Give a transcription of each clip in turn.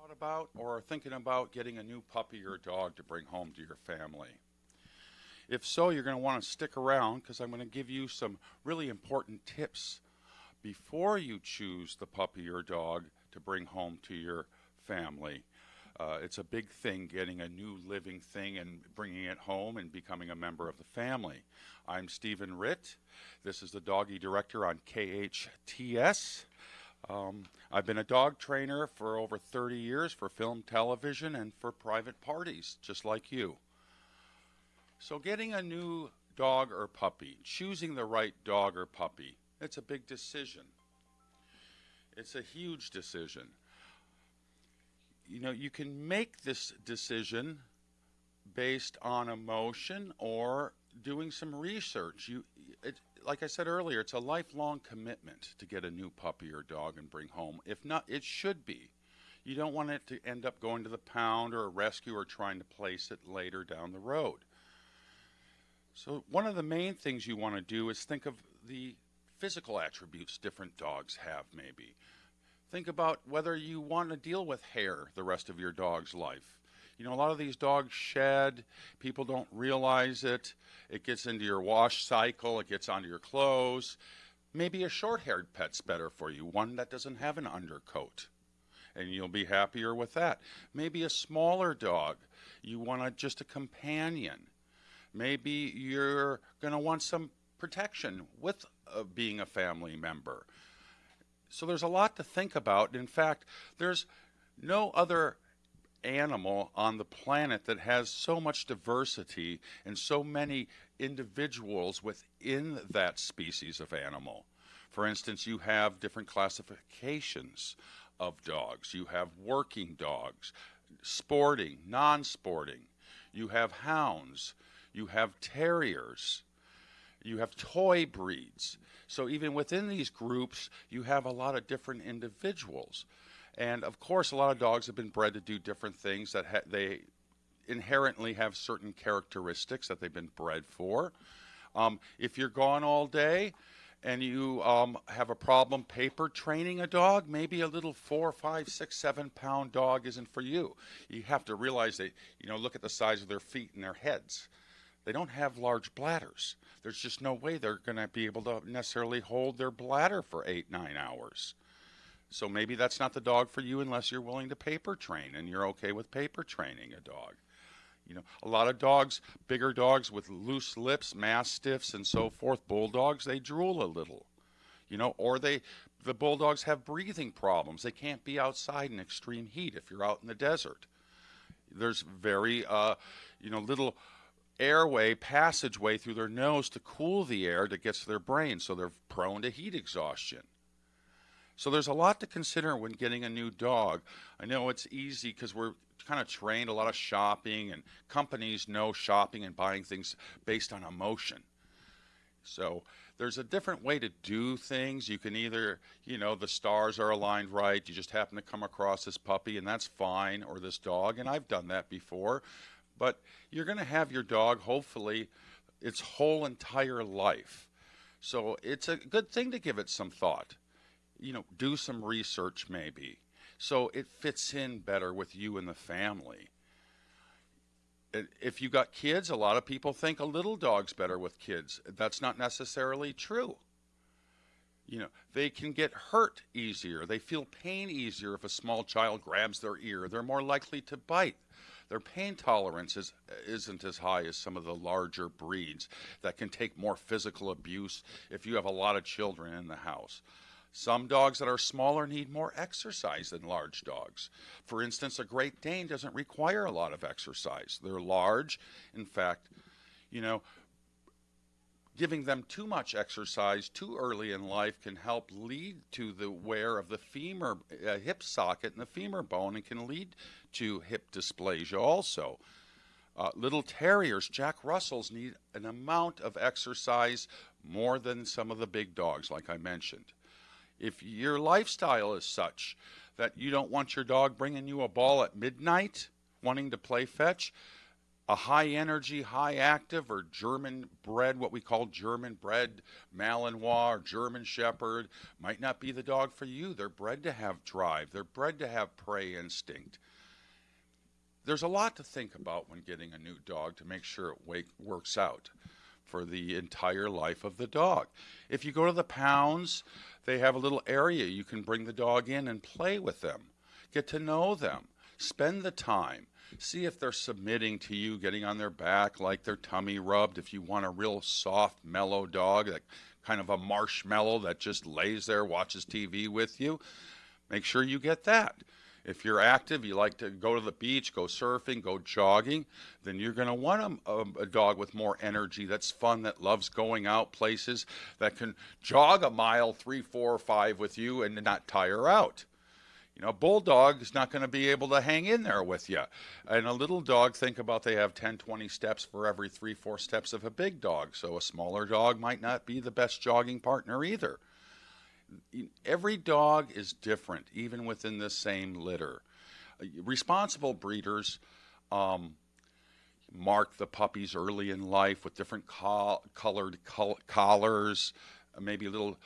thought about or are thinking about getting a new puppy or dog to bring home to your family? If so, you're going to want to stick around because I'm going to give you some really important tips before you choose the puppy or dog to bring home to your family. It's a big thing getting a new living thing and bringing it home and becoming a member of the family. I'm Stephen Ritt. This is the Doggie Director on KHTS. I've been a dog trainer for over 30 years for film, television, and for private parties, just like you. So getting a new dog or puppy, choosing the right dog or puppy, it's a big decision. It's a huge decision. You know, you can make this decision based on emotion or doing some research. Like I said earlier, it's a lifelong commitment to get a new puppy or dog and bring home. If not, it should be. You don't want it to end up going to the pound or a rescue or trying to place it later down the road. So one of the main things you want to do is think of the physical attributes different dogs have maybe. Think about whether you want to deal with hair the rest of your dog's life. You know, a lot of these dogs shed, people don't realize it. It gets into your wash cycle, it gets onto your clothes. Maybe a short-haired pet's better for you, one that doesn't have an undercoat, and you'll be happier with that. Maybe a smaller dog, you want just a companion. Maybe you're going to want some protection with being a family member. So there's a lot to think about. In fact, there's no other animal on the planet that has so much diversity and so many individuals within that species of animal. For instance, you have different classifications of dogs. You have working dogs, sporting, non-sporting. You have hounds. You have terriers. You have toy breeds. So even within these groups, you have a lot of different individuals. And of course, a lot of dogs have been bred to do different things that they inherently have certain characteristics that they've been bred for. If you're gone all day and you have a problem paper training a dog, maybe a little 4, 5, 6, 7 pound dog isn't for you. You have to realize that, look at the size of their feet and their heads. They don't have large bladders. There's just no way they're going to be able to necessarily hold their bladder for 8, 9 hours. So maybe that's not the dog for you unless you're willing to paper train and you're okay with paper training a dog. A lot of dogs, bigger dogs with loose lips, mastiffs and so forth, bulldogs, they drool a little. Or the bulldogs have breathing problems. They can't be outside in extreme heat if you're out in the desert. There's very, little airway passageway through their nose to cool the air that gets to their brain, so they're prone to heat exhaustion. So there's a lot to consider when getting a new dog. I know it's easy because we're kind of trained a lot of shopping, and companies know shopping and buying things based on emotion. So there's a different way to do things. You can either, the stars are aligned right, you just happen to come across this puppy and that's fine, or this dog, and I've done that before. But you're going to have your dog, hopefully, its whole entire life. So it's a good thing to give it some thought. Do some research maybe, so it fits in better with you and the family. If you got kids, a lot of people think a little dog's better with kids. That's not necessarily true. They can get hurt easier. They feel pain easier if a small child grabs their ear. They're more likely to bite. Their pain tolerance isn't as high as some of the larger breeds that can take more physical abuse if you have a lot of children in the house. Some dogs that are smaller need more exercise than large dogs. For instance, a Great Dane doesn't require a lot of exercise. They're large. In fact, giving them too much exercise too early in life can help lead to the wear of the hip socket and the femur bone, and can lead to hip dysplasia also. Little terriers, Jack Russells, need an amount of exercise more than some of the big dogs, like I mentioned. If your lifestyle is such that you don't want your dog bringing you a ball at midnight, wanting to play fetch, a high energy, high active, or German bred, what we call German bred Malinois or German Shepherd, might not be the dog for you. They're bred to have drive, they're bred to have prey instinct. There's a lot to think about when getting a new dog to make sure it works out for the entire life of the dog. If you go to the pounds, they have a little area you can bring the dog in and play with them, get to know them, spend the time. See if they're submitting to you, getting on their back, like their tummy rubbed. If you want a real soft, mellow dog, like kind of a marshmallow that just lays there, watches TV with you, make sure you get that. If you're active, you like to go to the beach, go surfing, go jogging, then you're going to want a dog with more energy, that's fun, that loves going out places, that can jog a mile, 3, 4, 5 with you and not tire out. You know, a bulldog is not going to be able to hang in there with you. And a little dog, think about they have 10, 20 steps for every 3, 4 steps of a big dog. So a smaller dog might not be the best jogging partner either. Every dog is different, even within the same litter. Responsible breeders mark the puppies early in life with different colored collars, maybe a little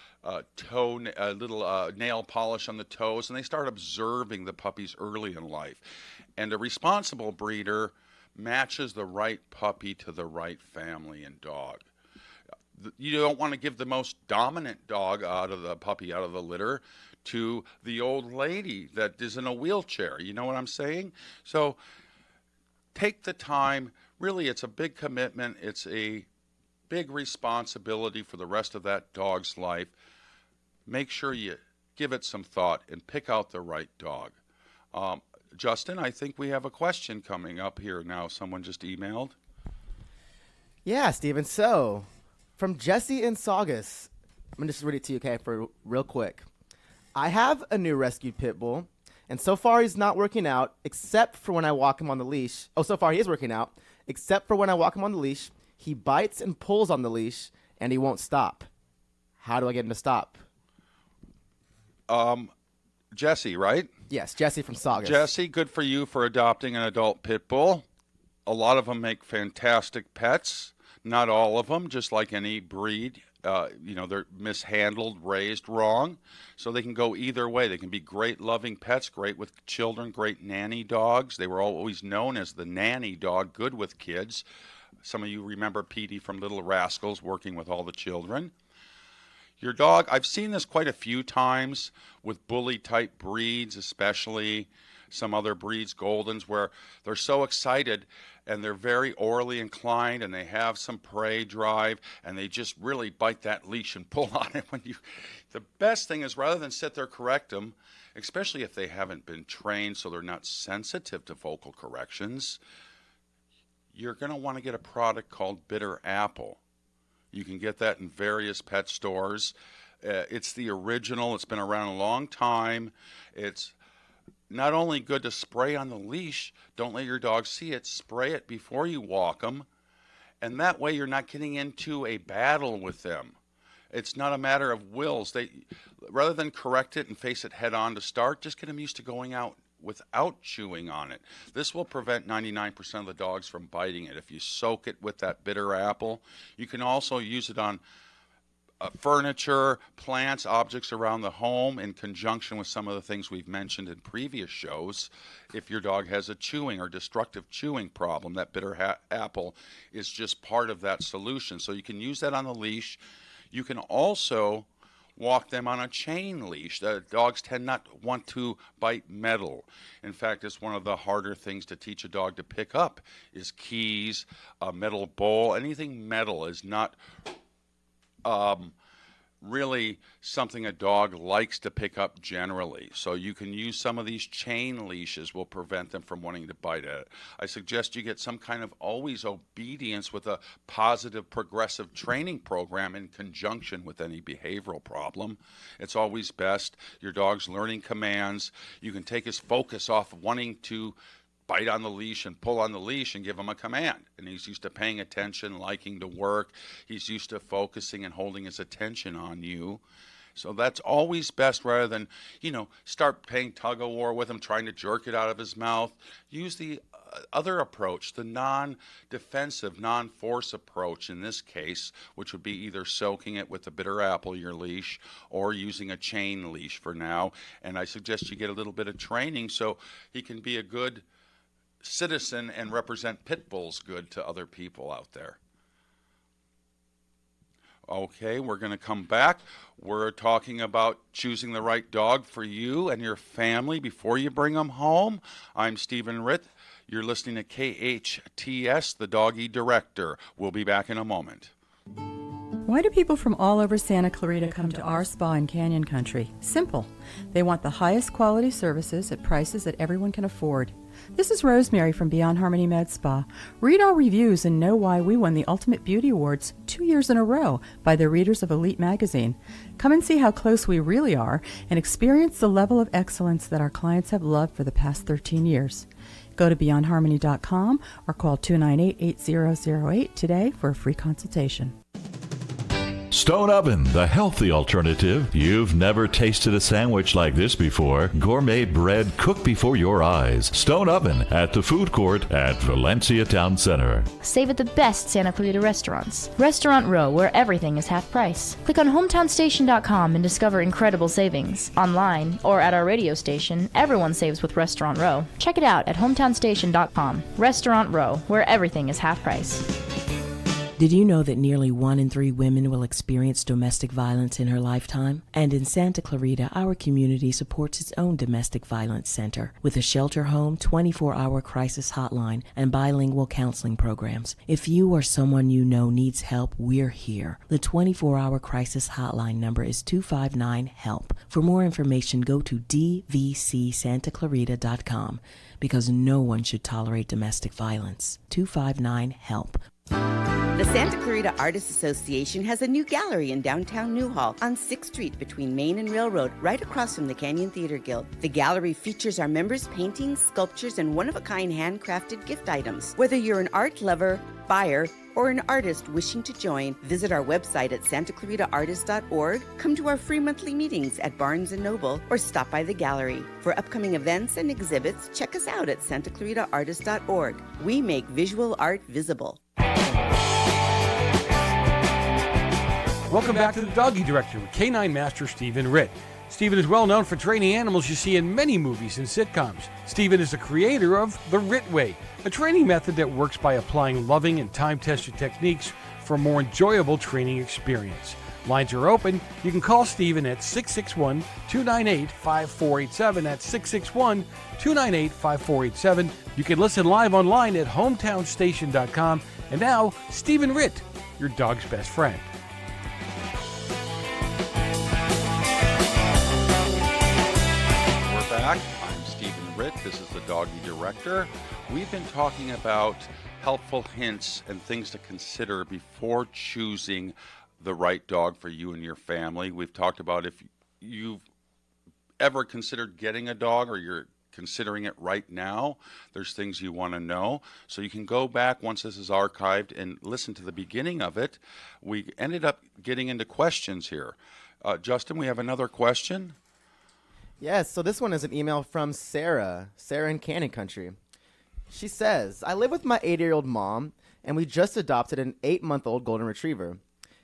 nail polish on the toes, and they start observing the puppies early in life. And a responsible breeder matches the right puppy to the right family and dog. You don't want to give the most dominant dog out of the litter to the old lady that is in a wheelchair. You know what I'm saying? So take the time. Really, it's a big commitment. It's a big responsibility for the rest of that dog's life. Make sure you give it some thought and pick out the right dog. Justin, I think we have a question coming up here now. Someone just emailed. Yeah, Steven. So, from Jesse in Saugus, I'm going to just read it to you, okay, for real quick. I have a new rescued pit bull, and so far he's not working out, except for when I walk him on the leash. Oh, so far he is working out, except for when I walk him on the leash. He bites and pulls on the leash, and he won't stop. How do I get him to stop? Jesse, right? Yes, Jesse from Saugus. Jesse, good for you for adopting an adult pit bull. A lot of them make fantastic pets. Not all of them, just like any breed. They're mishandled, raised wrong. So they can go either way. They can be great loving pets, great with children, great nanny dogs. They were always known as the nanny dog, good with kids. Some of you remember Petey from Little Rascals working with all the children. Your dog, I've seen this quite a few times with bully-type breeds, especially some other breeds, Goldens, where they're so excited and they're very orally inclined and they have some prey drive and they just really bite that leash and pull on it. The best thing is, rather than sit there, correct them, especially if they haven't been trained so they're not sensitive to vocal corrections, you're going to want to get a product called Bitter Apple. You can get that in various pet stores. It's the original. It's been around a long time. It's not only good to spray on the leash, don't let your dog see it, spray it before you walk them, and that way you're not getting into a battle with them. It's not a matter of wills. Rather than correct it and face it head on to start, just get them used to going out without chewing on it. This will prevent 99% of the dogs from biting it if you soak it with that bitter apple. You can also use it on furniture, plants, objects around the home in conjunction with some of the things we've mentioned in previous shows. If your dog has a chewing or destructive chewing problem, that bitter apple is just part of that solution. So you can use that on the leash. You can also walk them on a chain leash. The dogs tend not to want to bite metal. In fact, it's one of the harder things to teach a dog to pick up is keys, a metal bowl. Anything metal is not really something a dog likes to pick up generally. So you can use some of these chain leashes will prevent them from wanting to bite at it. I suggest you get some kind of always obedience with a positive progressive training program in conjunction with any behavioral problem. It's always best. Your dog's learning commands. You can take his focus off wanting to bite on the leash and pull on the leash and give him a command. And he's used to paying attention, liking to work. He's used to focusing and holding his attention on you. So that's always best rather than, start playing tug of war with him, trying to jerk it out of his mouth. Use the other approach, the non-defensive, non-force approach in this case, which would be either soaking it with the bitter apple, your leash, or using a chain leash for now. And I suggest you get a little bit of training so he can be a good citizen and represent pit bulls good to other people out there. Okay, we're going to come back. We're talking about choosing the right dog for you and your family before you bring them home. I'm Stephen Ritt. You're listening to KHTS, the Doggie Director. We'll be back in a moment. Why do people from all over Santa Clarita come to our spa in Canyon Country? Simple. They want the highest quality services at prices that everyone can afford. This is Rosemary from Beyond Harmony Med Spa. Read our reviews and know why we won the Ultimate Beauty Awards 2 years in a row by the readers of Elite magazine. Come and see how close we really are and experience the level of excellence that our clients have loved for the past 13 years. Go to beyondharmony.com or call 298-8008 today for a free consultation. Stone Oven, the healthy alternative. You've never tasted a sandwich like this before. Gourmet bread cooked before your eyes. Stone Oven at the food court at Valencia Town Center. Save at the best Santa Clarita restaurants. Restaurant Row, where everything is half price. Click on hometownstation.com and discover incredible savings. Online or at our radio station, everyone saves with Restaurant Row. Check it out at hometownstation.com. Restaurant Row, where everything is half price. Did you know that nearly 1 in 3 women will experience domestic violence in her lifetime? And in Santa Clarita, our community supports its own domestic violence center with a shelter home, 24-hour crisis hotline, and bilingual counseling programs. If you or someone you know needs help, we're here. The 24-hour crisis hotline number is 259-HELP. For more information, go to dvcsantaclarita.com because no one should tolerate domestic violence. 259-HELP. The Santa Clarita Artists Association has a new gallery in downtown Newhall on 6th Street between Main and Railroad, right across from the Canyon Theater Guild. The gallery features our members' paintings, sculptures, and one-of-a-kind handcrafted gift items. Whether you're an art lover, buyer, or an artist wishing to join, visit our website at santaclaritaartist.org, come to our free monthly meetings at Barnes & Noble, or stop by the gallery. For upcoming events and exhibits, check us out at santaclaritaartist.org. We make visual art visible. Welcome back to the Doggie Director with K9 Master Stephen Ritt. Stephen is well known for training animals you see in many movies and sitcoms. Stephen is the creator of the Ritt Way, a training method that works by applying loving and time-tested techniques for a more enjoyable training experience. Lines are open. You can call Stephen at 661-298-5487. That's 661-298-5487. You can listen live online at hometownstation.com. And now, Stephen Ritt, your dog's best friend. Back. I'm Stephen Ritt. This is the Doggie Director. We've been talking about helpful hints and things to consider before choosing the right dog for you and your family. We've talked about if you've ever considered getting a dog or you're considering it right now, there's things you want to know. So you can go back once this is archived and listen to the beginning of it. We ended up getting into questions here. Justin, we have another question. Yes, so this one is an email from Sarah in Canyon Country. She says, I live with my 80-year-old mom, and we just adopted an 8-month-old golden retriever.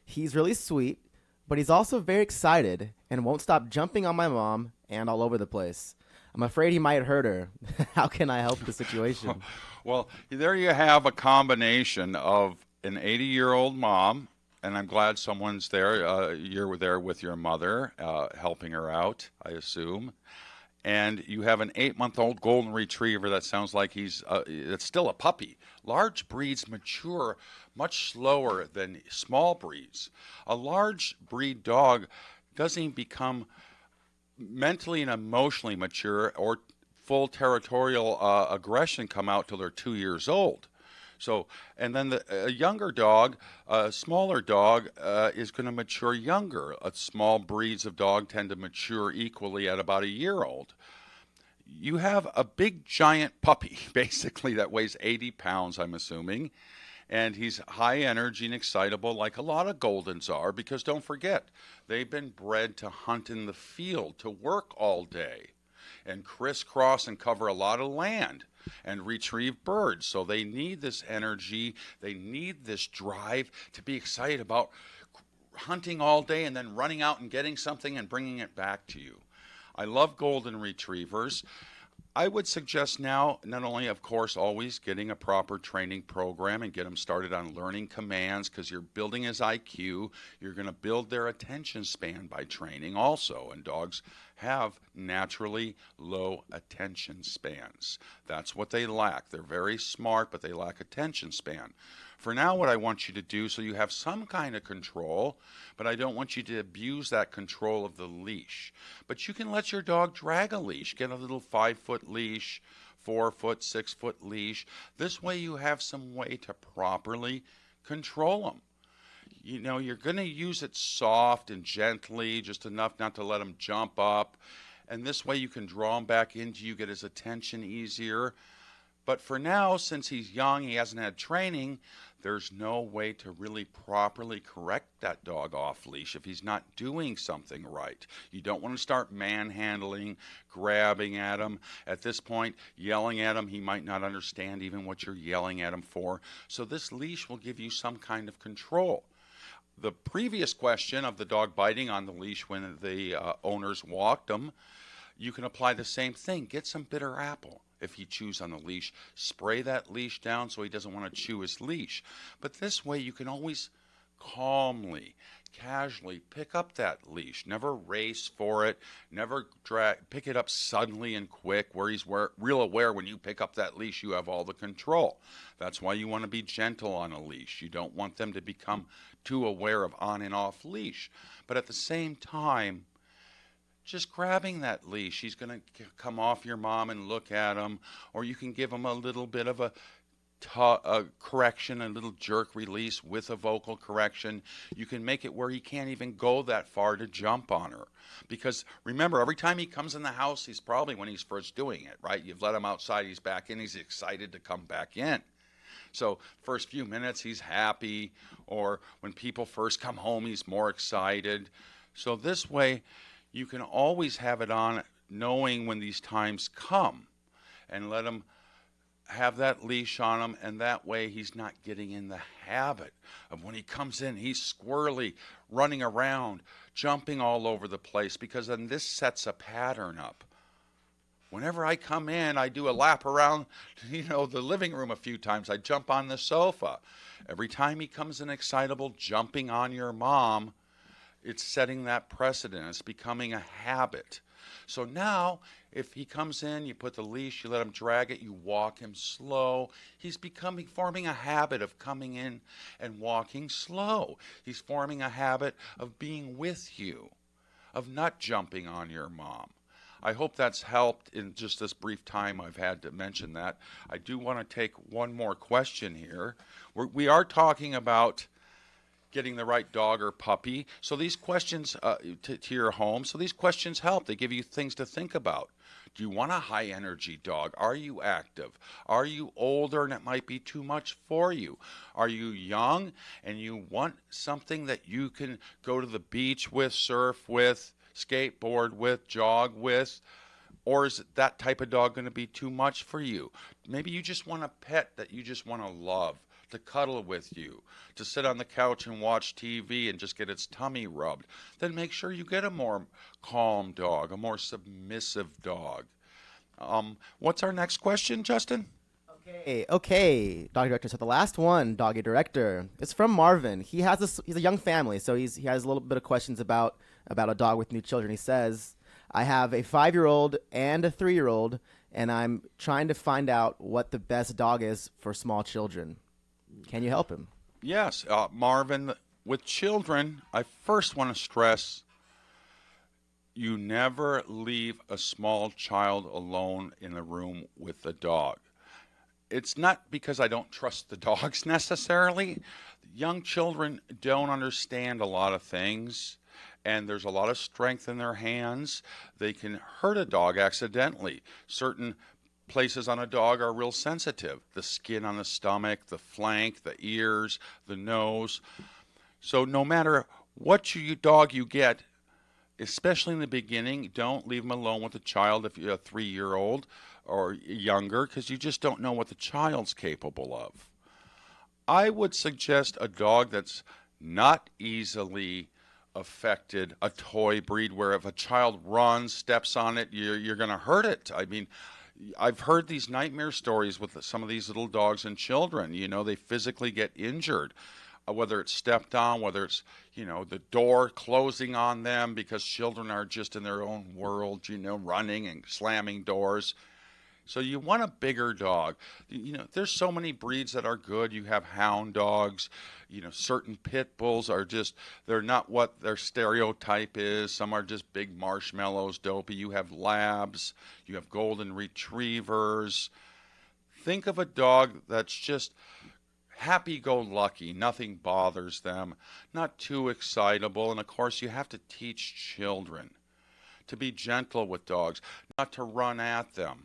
He's really sweet, but he's also very excited and won't stop jumping on my mom and all over the place. I'm afraid he might hurt her. How can I help the situation? Well, there you have a combination of an 80-year-old mom, and I'm glad someone's there. You're there with your mother, helping her out, I assume. And you have an 8-month-old golden retriever that sounds like it's still a puppy. Large breeds mature much slower than small breeds. A large breed dog doesn't become mentally and emotionally mature or full territorial aggression come out till they're 2 years old. So, and then a younger dog, a smaller dog, is going to mature younger. Small breeds of dog tend to mature equally at about a year old. You have a big giant puppy, basically, that weighs 80 pounds, I'm assuming. And he's high energy and excitable like a lot of Goldens are, because don't forget, they've been bred to hunt in the field, to work all day. and crisscross and cover a lot of land and retrieve birds. So they need this energy, they need this drive to be excited about hunting all day and then running out and getting something and bringing it back to you. I love golden retrievers. I would suggest now, not only, of course, always getting a proper training program and get them started on learning commands, because you're building his IQ. You're going to build their attention span by training also, and dogs have naturally low attention spans. That's what they lack. They're very smart, but they lack attention span. For now, what I want you to do, so you have some kind of control, but I don't want you to abuse that control of the leash. But you can let your dog drag a leash. Get a little 5-foot leash, 4-foot, 6-foot leash. This way you have some way to properly control them. You know, you're going to use it soft and gently, just enough not to let him jump up. And this way you can draw him back into you, get his attention easier. But for now, since he's young, he hasn't had training, there's no way to really properly correct that dog off leash if he's not doing something right. You don't want to start manhandling, grabbing at him. At this point, yelling at him, he might not understand even what you're yelling at him for. So this leash will give you some kind of control. The previous question of the dog biting on the leash when the owners walked him, you can apply the same thing. Get some bitter apple. If he chews on the leash, spray that leash down so he doesn't want to chew his leash. But this way you can always calmly, casually pick up that leash. Never race for it. Never pick it up suddenly and quick where he's real aware when you pick up that leash you have all the control. That's why you want to be gentle on a leash. You don't want them to become too aware of on and off leash. But at the same time, just grabbing that leash, he's going to come off your mom and look at him, or you can give him a little bit of a correction, a little jerk release with a vocal correction. You can make it where he can't even go that far to jump on her. Because remember, every time he comes in the house, he's probably when he's first doing it, right? You've let him outside, he's back in, he's excited to come back in. So first few minutes, he's happy, or when people first come home, he's more excited. So this way, you can always have it on knowing when these times come and let him have that leash on him, and that way he's not getting in the habit of when he comes in, he's squirrely, running around, jumping all over the place, because then this sets a pattern up. Whenever I come in, I do a lap around, the living room a few times. I jump on the sofa. Every time he comes in excitable, jumping on your mom, it's setting that precedent. It's becoming a habit. So now, if he comes in, you put the leash, you let him drag it, you walk him slow. He's forming a habit of coming in and walking slow. He's forming a habit of being with you, of not jumping on your mom. I hope that's helped in just this brief time I've had to mention that. I do want to take one more question here. We are talking about getting the right dog or puppy. So these questions to your home, so these questions help. They give you things to think about. Do you want a high energy dog? Are you active? Are you older and it might be too much for you? Are you young and you want something that you can go to the beach with, surf with, skateboard with, jog with? Or is that type of dog going to be too much for you? Maybe you just want a pet that you just want to love, to cuddle with you, to sit on the couch and watch TV and just get its tummy rubbed. Then make sure you get a more calm dog, a more submissive dog. What's our next question, Justin? Okay, Doggie Director. So the last one, Doggie Director, is from Marvin. He's a young family, so he has a little bit of questions about a dog with new children. He says, I have a 5-year-old and a 3-year-old, and I'm trying to find out what the best dog is for small children. Can you help him? Yes, Marvin, with children, I first want to stress you never leave a small child alone in the room with the dog. It's not because I don't trust the dogs necessarily. Young children don't understand a lot of things, and there's a lot of strength in their hands. They can hurt a dog accidentally. Certain places on a dog are real sensitive. The skin on the stomach, the flank, the ears, the nose. So no matter what dog you get, especially in the beginning, don't leave them alone with a child if you're a 3-year-old or younger, because you just don't know what the child's capable of. I would suggest a dog that's not easily affected, a toy breed where if a child runs, steps on it, you're going to hurt it. I mean, I've heard these nightmare stories with some of these little dogs and children. They physically get injured, whether it's stepped on, whether it's, the door closing on them because children are just in their own world, running and slamming doors. So you want a bigger dog. There's so many breeds that are good. You have hound dogs. Certain pit bulls are just, they're not what their stereotype is. Some are just big marshmallows, dopey. You have labs. You have golden retrievers. Think of a dog that's just happy-go-lucky. Nothing bothers them. Not too excitable. And, of course, you have to teach children to be gentle with dogs, not to run at them,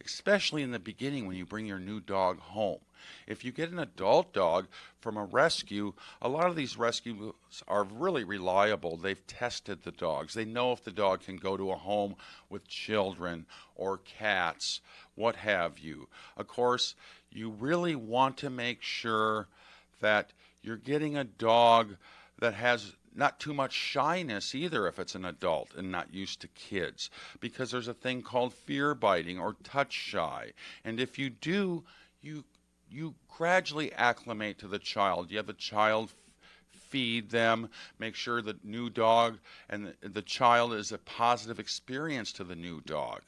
especially in the beginning when you bring your new dog home. If you get an adult dog from a rescue, a lot of these rescues are really reliable. They've tested the dogs. They know if the dog can go to a home with children or cats, what have you. Of course, you really want to make sure that you're getting a dog that has not too much shyness either if it's an adult and not used to kids, because there's a thing called fear biting or touch shy. And if you do, you gradually acclimate to the child. You have the child feed them, make sure the new dog and the child is a positive experience to the new dog.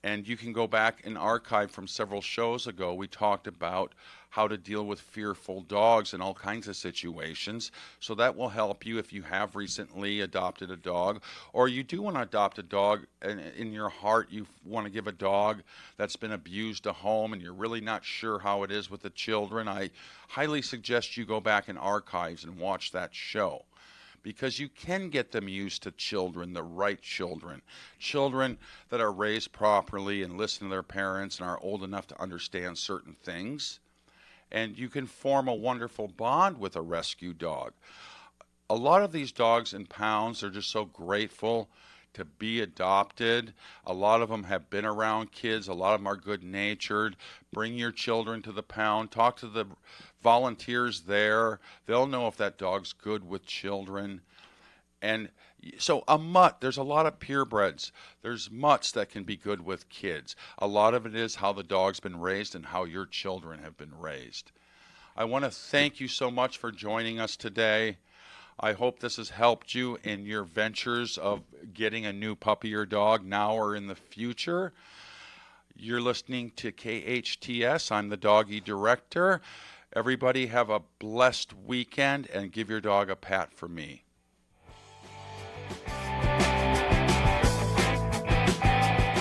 And you can go back and archive from several shows ago. We talked about how to deal with fearful dogs in all kinds of situations. So that will help you if you have recently adopted a dog, or you do want to adopt a dog and in your heart you want to give a dog that's been abused a home and you're really not sure how it is with the children. I highly suggest you go back in archives and watch that show, because you can get them used to children, the right children that are raised properly and listen to their parents and are old enough to understand certain things. And you can form a wonderful bond with a rescue dog. A lot of these dogs in pounds are just so grateful to be adopted. A lot of them have been around kids. A lot of them are good-natured. Bring your children to the pound. Talk to the volunteers there. They'll know if that dog's good with children. And so a mutt, there's a lot of purebreds. There's mutts that can be good with kids. A lot of it is how the dog's been raised and how your children have been raised. I want to thank you so much for joining us today. I hope this has helped you in your ventures of getting a new puppy or dog now or in the future. You're listening to KHTS. I'm the Doggie Director. Everybody have a blessed weekend and give your dog a pat for me.